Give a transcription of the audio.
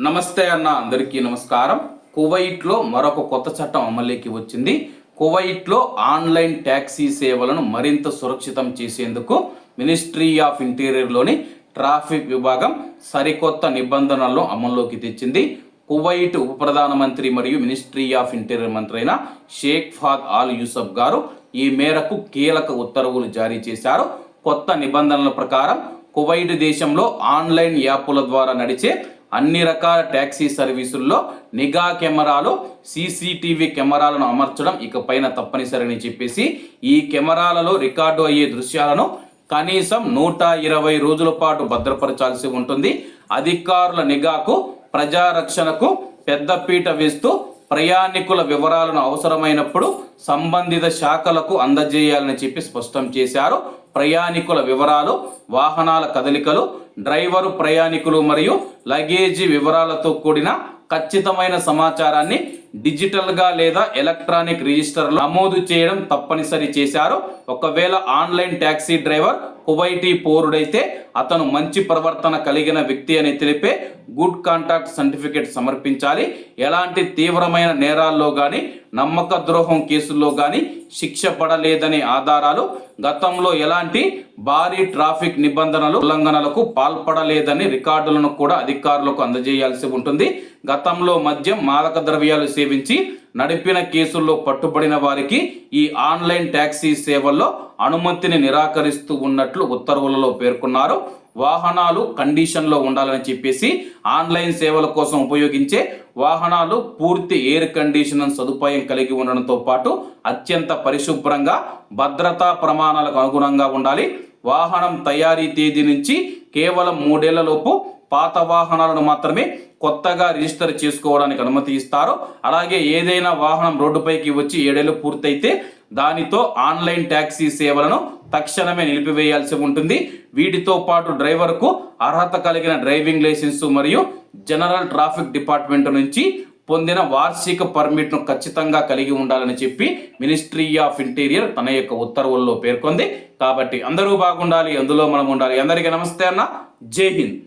నమస్తే అన్న, అందరికీ నమస్కారం. కువైట్లో మరొక కొత్త చట్టం అమలులోకి వచ్చింది. కువైట్లో ఆన్లైన్ ట్యాక్సీ సేవలను మరింత సురక్షితం చేసేందుకు మినిస్ట్రీ ఆఫ్ ఇంటీరియర్లోని ట్రాఫిక్ విభాగం సరికొత్త నిబంధనలను అమల్లోకి తెచ్చింది. కువైట్ ఉప ప్రధానమంత్రి మరియు మినిస్ట్రీ ఆఫ్ ఇంటీరియర్ మంత్రి అయిన షేక్ ఫాద్ ఆల్ యూసఫ్ గారు ఈ మేరకు కీలక ఉత్తర్వులు జారీ చేశారు. కొత్త నిబంధనల ప్రకారం కువైట్ దేశంలో ఆన్లైన్ యాప్ల ద్వారా నడిచే అన్ని రకాల ట్యాక్సీ సర్వీసుల్లో నిఘా కెమెరాలు, సీసీటీవీ కెమెరాలను అమర్చడం ఇకపైన తప్పనిసరని చెప్పేసి ఈ కెమెరాలలో రికార్డు అయ్యే దృశ్యాలను కనీసం 120 రోజుల పాటు భద్రపరచాల్సి ఉంటుంది. అధికారుల నిఘాకు, ప్రజారక్షణకు పెద్దపీట వేస్తూ ప్రయాణికుల వివరాలను అవసరమైనప్పుడు సంబంధిత శాఖలకు అందజేయాలని చెప్పి స్పష్టం చేశారు. ప్రయాణికుల వివరాలు, వాహనాల కదలికలు, డ్రైవరు, ప్రయాణికులు మరియు లగేజీ వివరాలతో కూడిన ఖచ్చితమైన సమాచారాన్ని డిజిటల్గా లేదా ఎలక్ట్రానిక్ రిజిస్టర్లో నమోదు చేయడం తప్పనిసరి చేశారు. ఒకవేళ ఆన్లైన్ ట్యాక్సీ డ్రైవర్ కువైటీ పౌరుడైతే అతను మంచి ప్రవర్తన కలిగిన వ్యక్తి అని తెలిపే గుడ్ కాంటాక్ట్ సర్టిఫికేట్ సమర్పించాలి. ఎలాంటి తీవ్రమైన నేరాల్లో కానీ, నమ్మక ద్రోహం కేసుల్లో కానీ శిక్ష పడలేదనే ఆధారాలు, గతంలో ఎలాంటి భారీ ట్రాఫిక్ నిబంధనలు ఉల్లంఘనలకు పాల్పడలేదని రికార్డులను కూడా అధికారులకు అందజేయాల్సి ఉంటుంది. గతంలో మద్యం, మాదక ద్రవ్యాలు సేవించి నడిపిన కేసుల్లో పట్టుబడిన వారికి ఈ ఆన్లైన్ ట్యాక్సీ సేవల్లో అనుమతిని నిరాకరిస్తూ ఉన్నట్లు ఉత్తర్వులలో పేర్కొన్నారు. వాహనాలు కండిషన్లో ఉండాలని చెప్పేసి ఆన్లైన్ సేవల కోసం ఉపయోగించే వాహనాలు పూర్తి ఎయిర్ కండిషనర్ సదుపాయం కలిగి ఉండడంతో పాటు అత్యంత పరిశుభ్రంగా, భద్రతా ప్రమాణాలకు అనుగుణంగా ఉండాలి. వాహనం తయారీ తేదీ నుంచి కేవలం 3 ఏళ్లలోపు పాత వాహనాలను మాత్రమే కొత్తగా రిజిస్టర్ చేసుకోవడానికి అనుమతి ఇస్తారు. అలాగే ఏదైనా వాహనం రోడ్డుపైకి వచ్చి 7 ఏళ్ళు పూర్తయితే దానితో ఆన్లైన్ ట్యాక్సీ సేవలను తక్షణమే నిలిపివేయాల్సి ఉంటుంది. వీటితో పాటు డ్రైవర్కు అర్హత కలిగిన డ్రైవింగ్ లైసెన్స్ మరియు జనరల్ ట్రాఫిక్ డిపార్ట్మెంట్ నుంచి పొందిన వార్షిక పర్మిట్ను ఖచ్చితంగా కలిగి ఉండాలని చెప్పి మినిస్ట్రీ ఆఫ్ ఇంటీరియర్ తన యొక్క ఉత్తర్వుల్లో పేర్కొంది. కాబట్టి అందరూ బాగుండాలి, అందులో మనం ఉండాలి. అందరికీ నమస్తే అన్న, జై హింద్.